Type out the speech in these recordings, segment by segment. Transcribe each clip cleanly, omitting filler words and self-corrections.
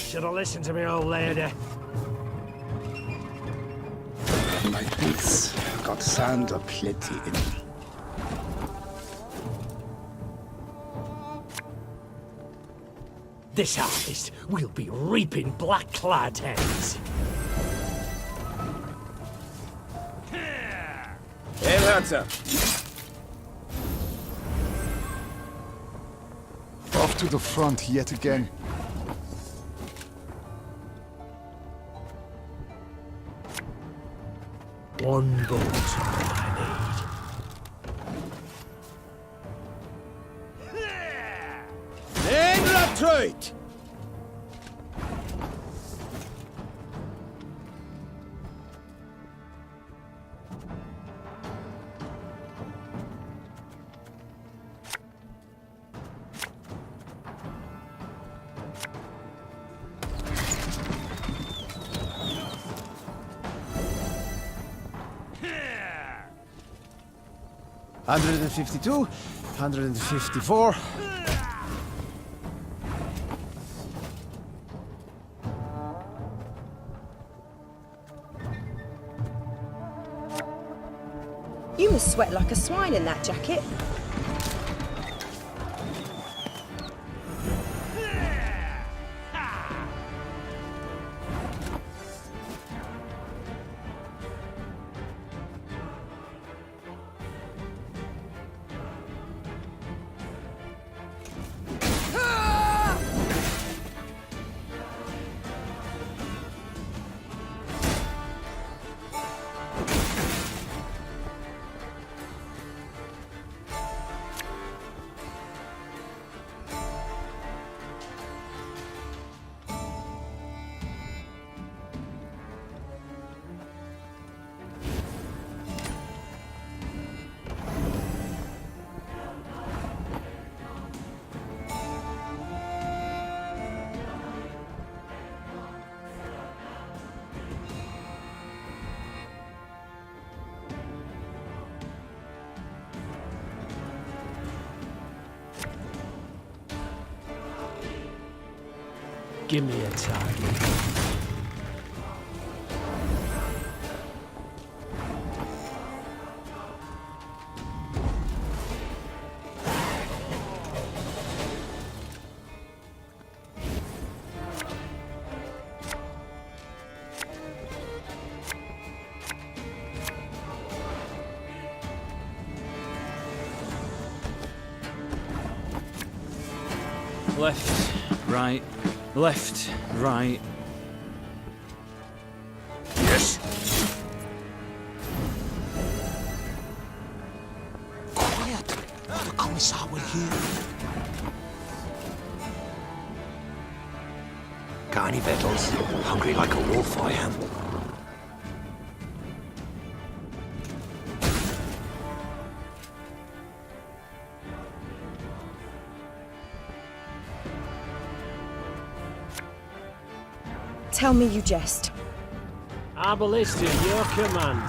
Should have listened to me, old lady. My boots got sand aplenty in them. This harvest will be reaping black-clad heads. Hey, Hunter. Off to the front yet again. One boat is all I need. Detroit! $152, $154. You must sweat like a swine in that jacket. Give me a target. Left, right, left, right. Yes. Quiet! The Commissar will hear. Got any victuals? Hungry like a wolf, I am. Tell me you jest. Arbalist at your command.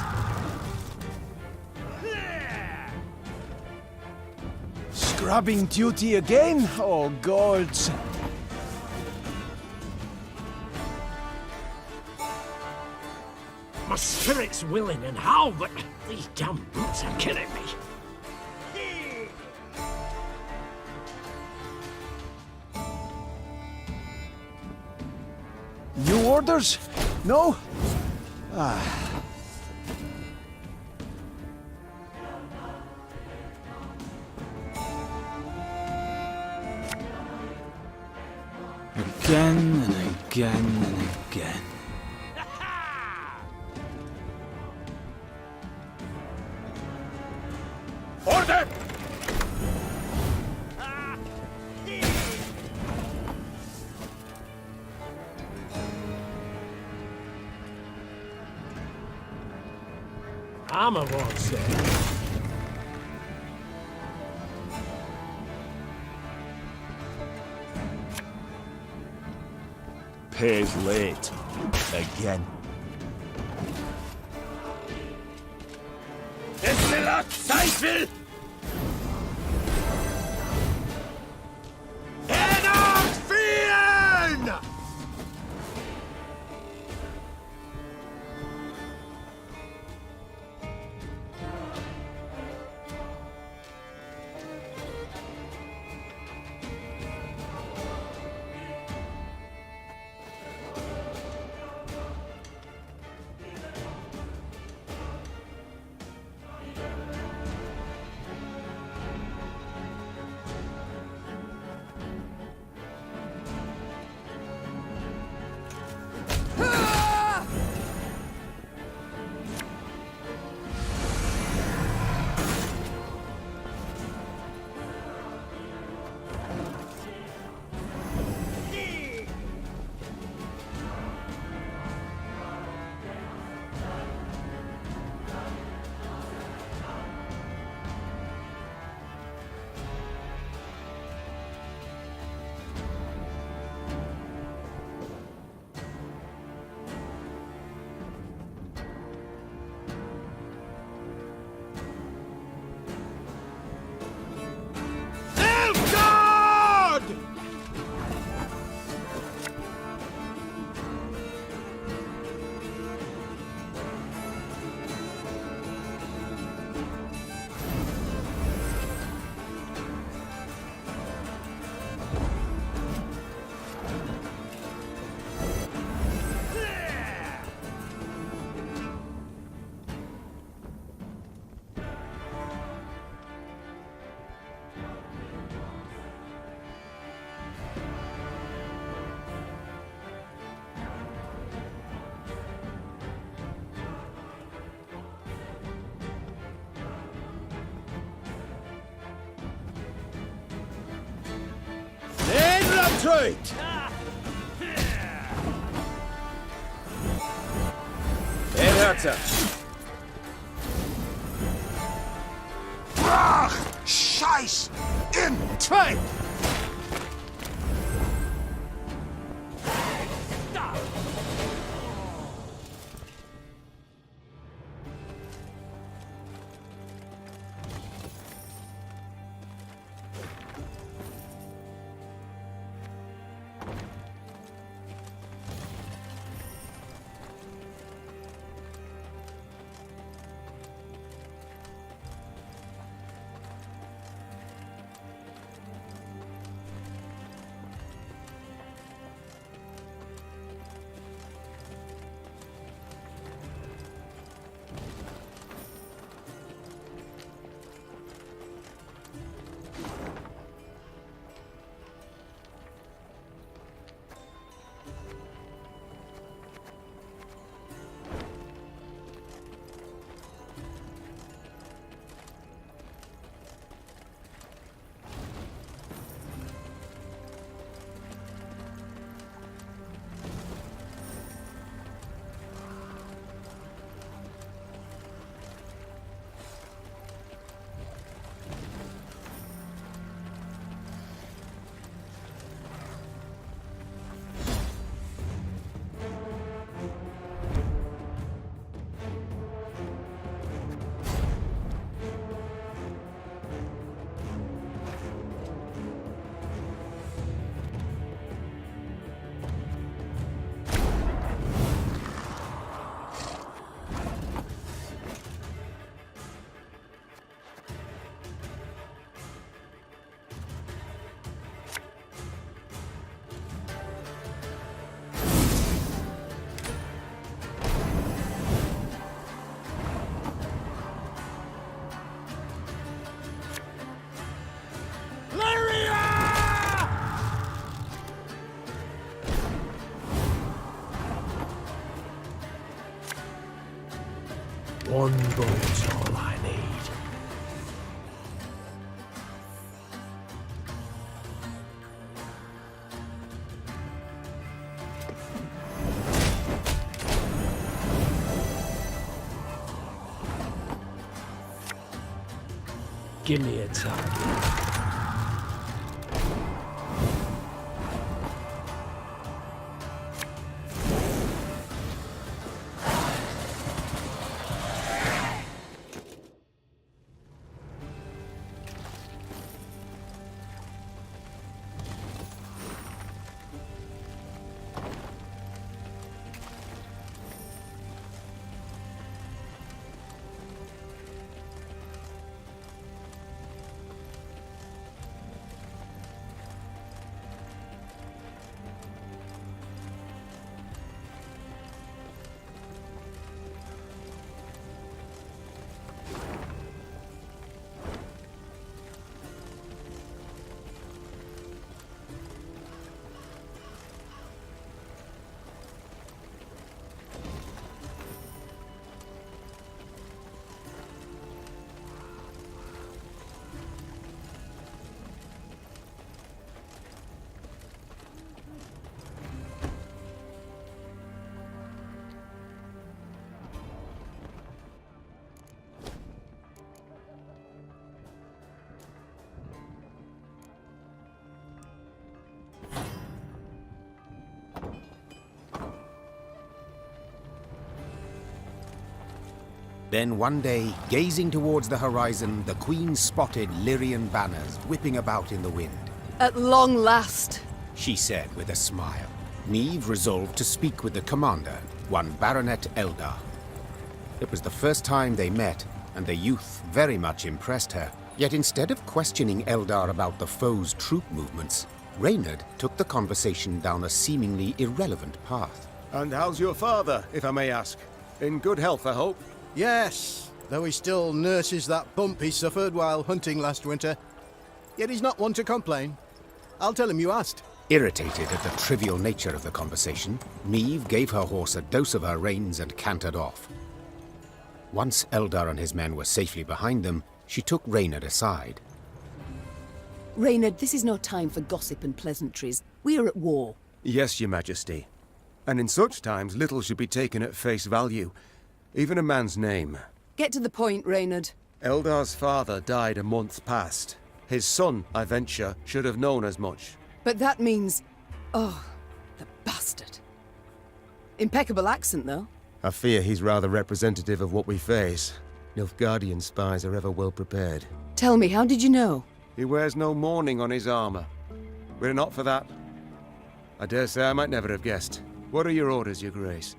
Scrubbing duty again? Oh, gods. My spirit's willing and how, but these damn boots are killing me. New orders? No? Ah. Again and again and again. Order! Armor won't say. Pays late. Again. Es will auch Zeit will! Infiltrate! Hertha! Brach! Scheiß! In! Zwei! One bullet's all I need. Give me a target. Then one day, gazing towards the horizon, the Queen spotted Lyrian banners whipping about in the wind. At long last, She said with a smile. Neve resolved to speak with the commander, one Baronet Eldar. It was the first time they met, and the youth very much impressed her. Yet instead of questioning Eldar about the foe's troop movements, Reynard took the conversation down a seemingly irrelevant path. And how's your father, if I may ask? In good health, I hope? Yes, though he still nurses that bump he suffered while hunting last winter. Yet he's not one to complain. I'll tell him you asked. Irritated at the trivial nature of the conversation, Neve gave her horse a dose of her reins and cantered off. Once Eldar and his men were safely behind them, she took Reynard aside. Reynard, this is no time for gossip and pleasantries. We are at war. Yes, Your Majesty. And in such times, little should be taken at face value. Even a man's name. Get to the point, Reynard. Eldar's father died a month past. His son, I venture, should have known as much. But that means... Oh, the bastard. Impeccable accent, though. I fear he's rather representative of what we face. Nilfgaardian spies are ever well prepared. Tell me, how did you know? He wears no mourning on his armor. Were it not for that, I dare say I might never have guessed. What are your orders, Your Grace?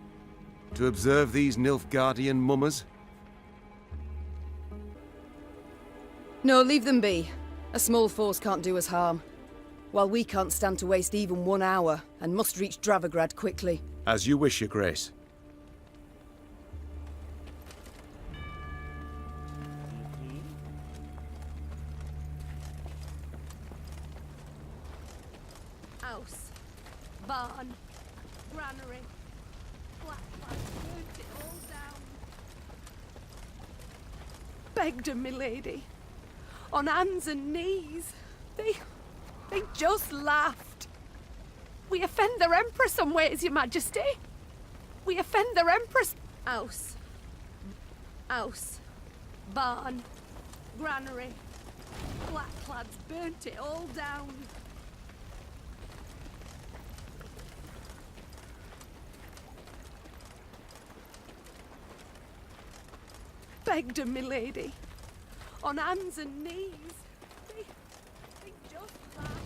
To observe these Nilfgaardian mummers? No, leave them be. A small force can't do us harm. While we can't stand to waste even 1 hour, and must reach Dravigrad quickly. As you wish, Your Grace. House, barn, granary, black burnt it all down. Begged her, milady, on hands and knees. They just laughed. We offend their Empress some ways, Your Majesty. We offend their Empress. House, barn, granary, black burnt it all down. Begged her, milady, on hands and knees. They just laughed.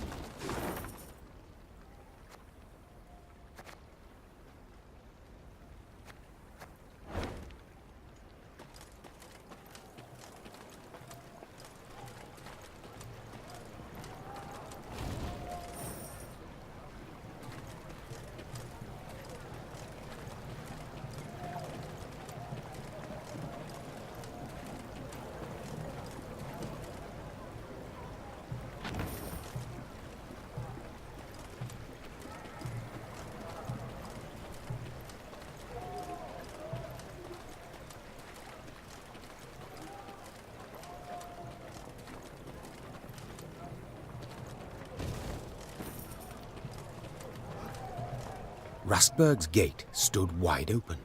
Rastberg's gate stood wide open.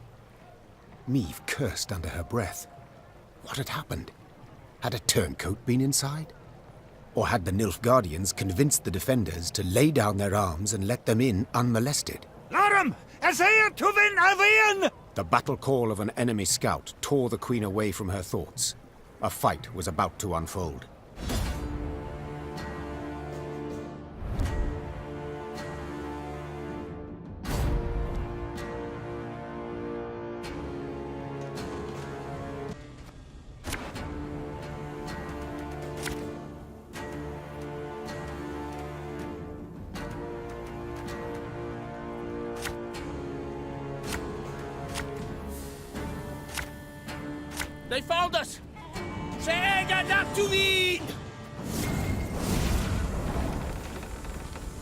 Meve cursed under her breath. What had happened? Had a turncoat been inside? Or had the Nilfgaardians convinced the defenders to lay down their arms and let them in unmolested? Larum! Azea Tuvin Avian! The battle call of an enemy scout tore the Queen away from her thoughts. A fight was about to unfold. They found us! Saga Tuvin!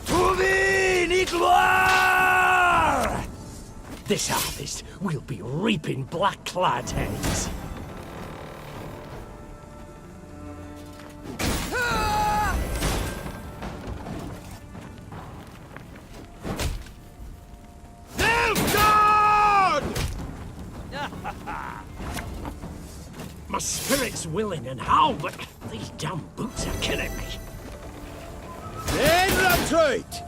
Tuvin Igloire! This harvest, we'll be reaping black-clad heads. My spirit's willing and how, but these damn boots are killing me. Then retreat!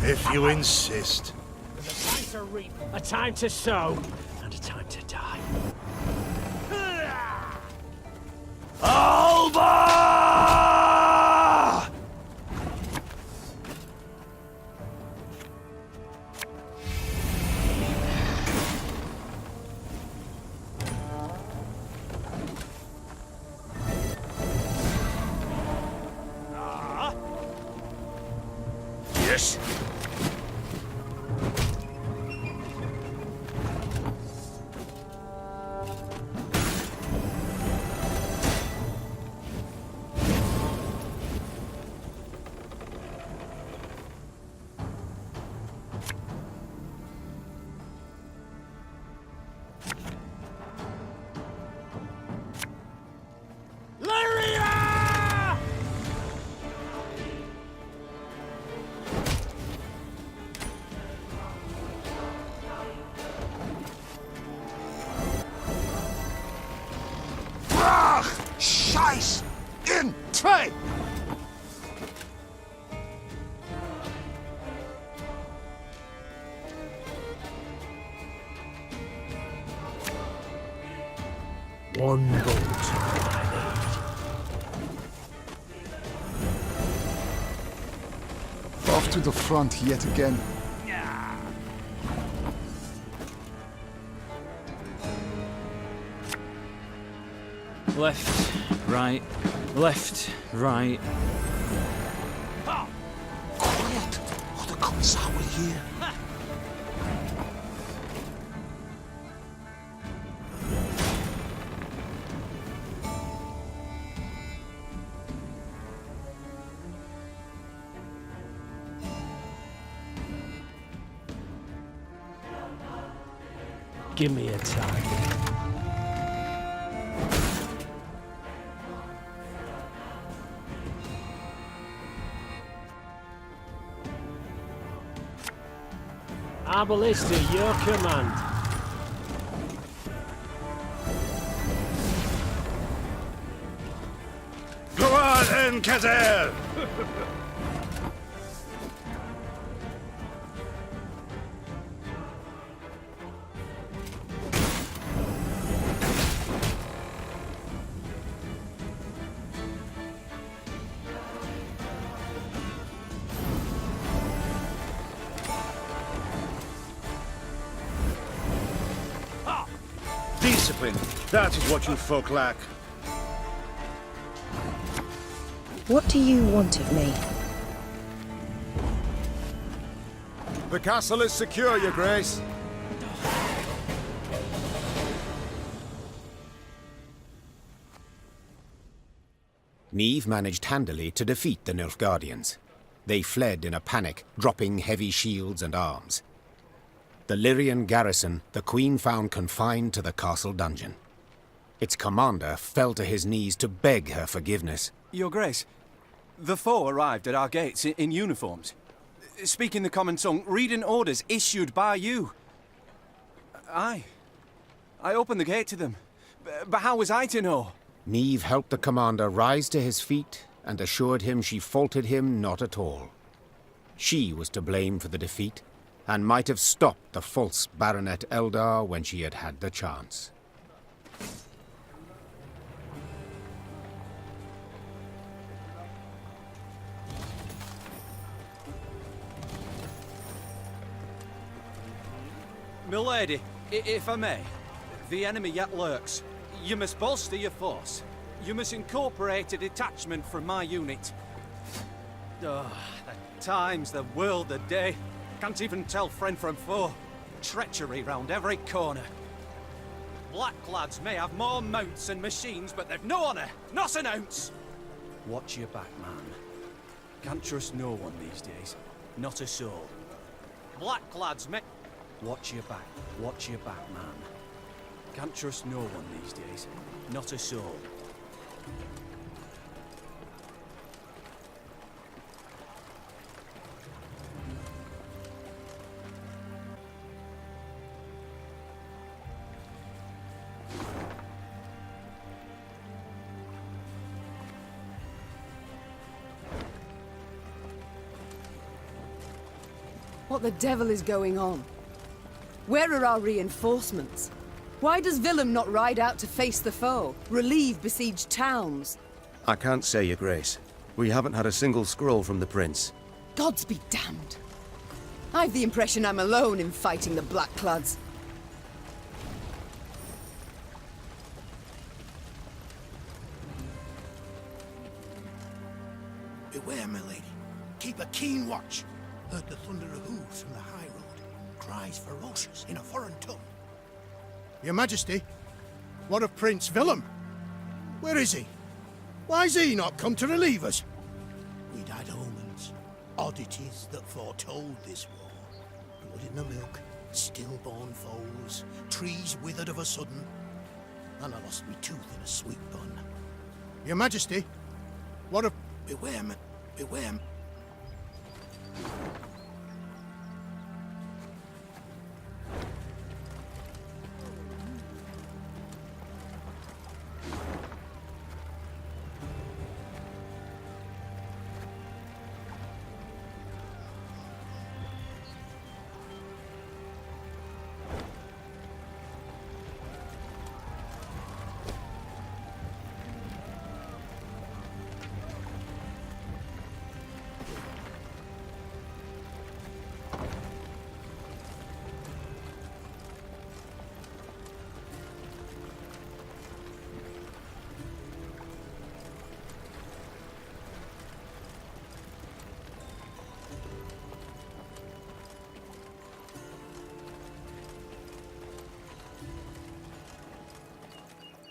If you insist. There's a time to reap, a time to sow, and a time to die. Alba! Yes. Grace! In! Try! One bolt. Off to the front yet again. Left, right, left, right. Quiet, or the commissar will hear. Give me a target. Our ballista, your command. Go on, Kazel! Discipline. That is what you folk lack. What do you want of me? The castle is secure, Your Grace. Niamh managed handily to defeat the Nilfgaardians. They fled in a panic, dropping heavy shields and arms. The Lyrian garrison the Queen found confined to the castle dungeon. Its commander fell to his knees to beg her forgiveness. Your Grace, the foe arrived at our gates in uniforms. Speaking the common tongue, reading orders issued by you. I opened the gate to them. But how was I to know? Niamh helped the commander rise to his feet and assured him she faulted him not at all. She was to blame for the defeat, and might have stopped the false Baronet Eldar when she had the chance. Milady, if I may, the enemy yet lurks. You must bolster your force. You must incorporate a detachment from my unit. Oh, the times, the world, the day. Can't even tell friend from foe. Treachery round every corner. Blacklads may have more mounts and machines, but they've no honour, not an ounce. Watch your back, man. Can't trust no one these days. Not a soul. Blacklads may... Watch your back, man. Can't trust no one these days. Not a soul. What the devil is going on? Where are our reinforcements? Why does Willem not ride out to face the foe, relieve besieged towns? I can't say, Your Grace. We haven't had a single scroll from the Prince. Gods be damned. I've the impression I'm alone in fighting the Blackclads. Beware, my lady. Keep a keen watch. Heard the thunder of hooves from the high road. Cries ferocious in a foreign tongue. Your Majesty, what of Prince Willem? Where is he? Why's he not come to relieve us? We'd had omens, oddities that foretold this war. Blood in the milk, stillborn foals, trees withered of a sudden, and I lost me tooth in a sweet bun. Your Majesty, what of... Beware, beware.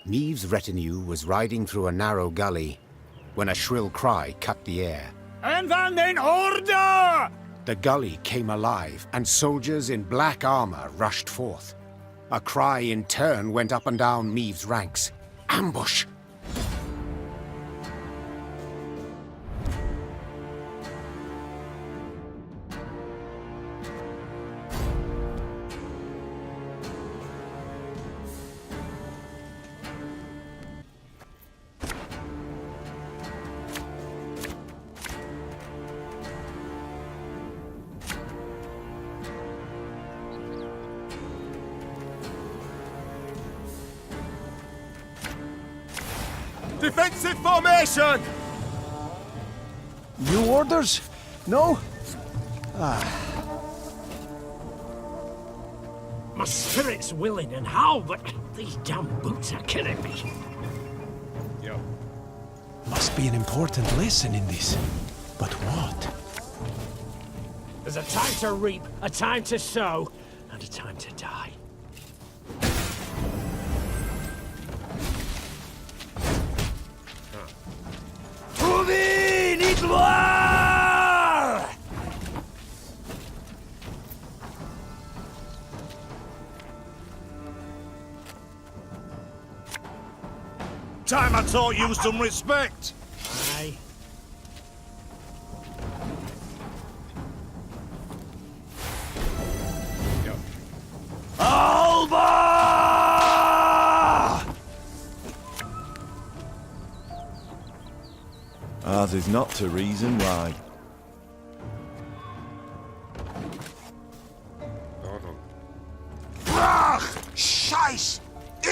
Meave's retinue was riding through a narrow gully when a shrill cry cut the air. En van den order! The gully came alive, and soldiers in black armor rushed forth. A cry in turn went up and down Meave's ranks. Ambush! Defensive formation! New orders? No? My spirit's willing and how, but these damn boots are killing me. Must be an important lesson in this. But what? There's a time to reap, a time to sow, and a time to die. Time I taught you some respect. Aye. Ours is not to reason why. Brach! Scheiß!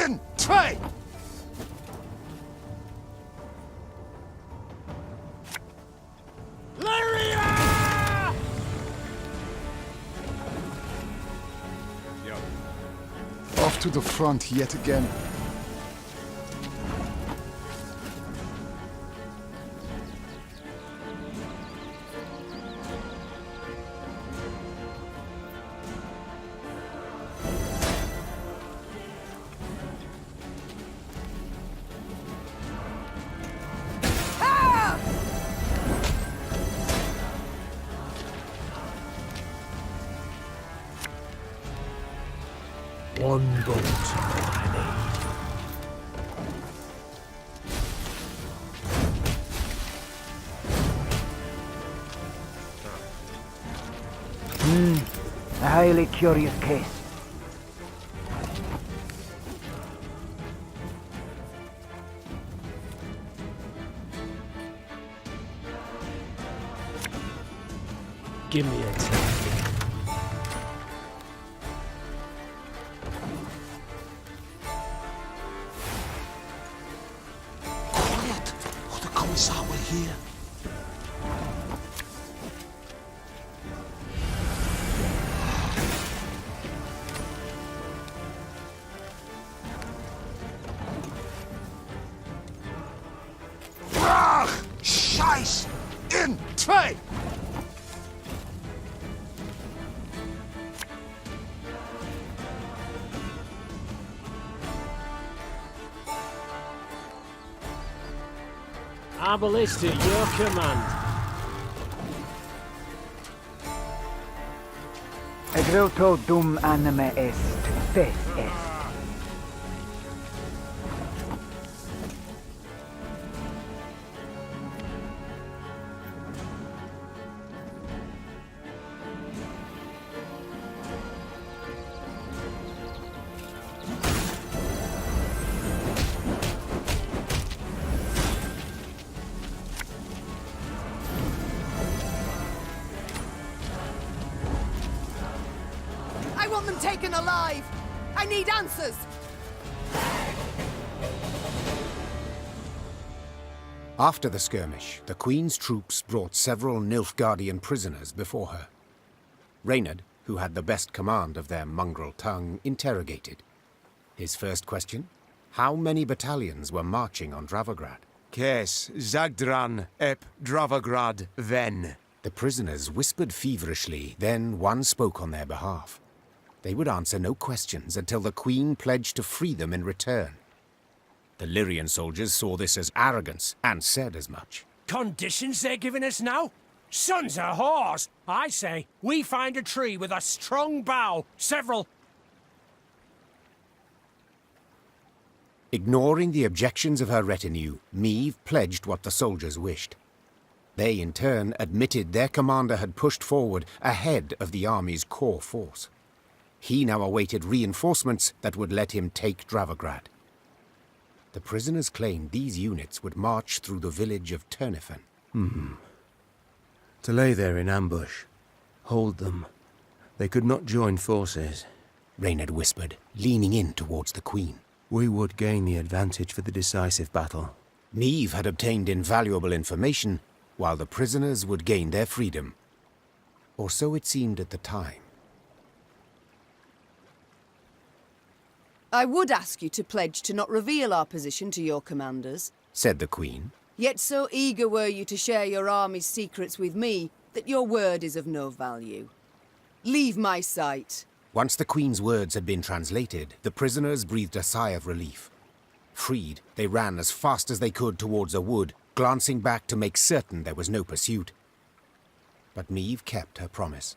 In! Zwei! Off to the front yet again. One bolt, I need. A highly curious case. Give me a time. Here. Brach! Scheiß! In! Zwei! Arbalist at your command. Egreto dum anime est, fes est. want them taken alive! I need answers! After the skirmish, the Queen's troops brought several Nilfgaardian prisoners before her. Reynard, who had the best command of their mongrel tongue, interrogated. His first question? How many battalions were marching on Dravograd? Kes, Zagdran, ep Dravograd, ven. The prisoners whispered feverishly, then one spoke on their behalf. They would answer no questions until the Queen pledged to free them in return. The Lyrian soldiers saw this as arrogance and said as much. Conditions they're giving us now? Sons of whores! I say, we find a tree with a strong bough, several... Ignoring the objections of her retinue, Meve pledged what the soldiers wished. They, in turn, admitted their commander had pushed forward ahead of the army's core force. He now awaited reinforcements that would let him take Dravigrad. The prisoners claimed these units would march through the village of Turnifen. To lay there in ambush. Hold them. They could not join forces. Reynard whispered, leaning in towards the Queen. We would gain the advantage for the decisive battle. Meve had obtained invaluable information, while the prisoners would gain their freedom. Or so it seemed at the time. I would ask you to pledge to not reveal our position to your commanders, said the Queen. Yet so eager were you to share your army's secrets with me that your word is of no value. Leave my sight. Once the Queen's words had been translated, the prisoners breathed a sigh of relief. Freed, they ran as fast as they could towards a wood, glancing back to make certain there was no pursuit. But Meve kept her promise.